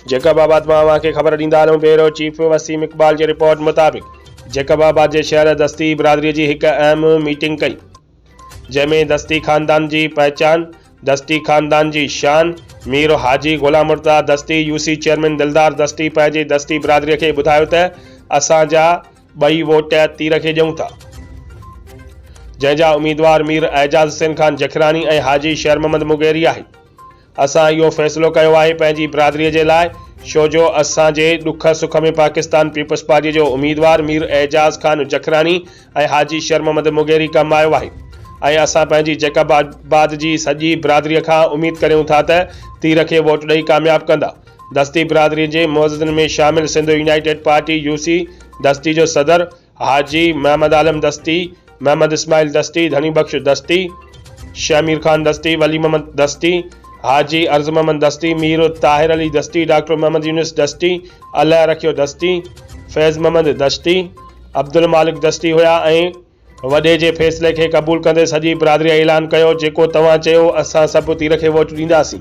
जैकबाबाद में खबर ॾींदा हलूं। ब्यूरो चीफ वसीम इकबाल की रिपोर्ट मुताबिक जैकबाबाद के शहर दस्ती बिरादरी की एक अहम मीटिंग कई, जैमें दस्ती खानदान की पहचान, दस्ती खानदान की शान, मीर हाजी गुलाम मुर्तज़ा दस्ती यूसी चेयरमैन दिलदार दस्ती पंहिंजी दस्ती बिरादरी के बुधायो त असांजा 2 वोट तीर के ॾियूं था, जंहिंजा उम्मीदवार मीर एजाज हुसैन खान जखरानी और हाजी शेर मोहम्मद मुगेरी है। असां इहो फ़ैसिलो कयो आहे पंहिंजी बिरादरी के लाइ, छो जो असांजे दुख सुख में पाकिस्तान पीपल्स पार्टी जो उम्मीदवार मीर एजाज खान जखरानी और हाजी शेर मोहम्मद मुगेरी कम आयो है। ऐं असां पंहिंजी जैकबाबाद जी सॼी बिरादरी खां उम्मीद करियूं था त तीर के वोट ॾेई कामयाब कंदा। दस्ती बिरादरी के मुअज़्ज़िज़िन में शामिल सिंध यूनाइटेड पार्टी यूसी दस्ती जो सदर हाजी महमद आलम दस्ती, महमद इस्माइल दस्ती, धनी बख्श दस्ती, शमीर खान दस्ती, वली मोहम्मद दस्ती, हाजी अर्ज मोहम्मद दस्ती, मीर ताहिर अली दस्ती, डॉक्टर मोहम्मद यूनुस दस्ती, अल्लाह रखियो दस्ती, फैज़ मोहम्मद दस्ती, अब्दुल मालिक दस्ती हुआ। ऐं वॾे जे फ़ैसिले के कबूल कंदे सॼी बिरादरी ऐलान कयो, जेको तव्हां चयो असां सभु तीर के वोट ॾींदासीं।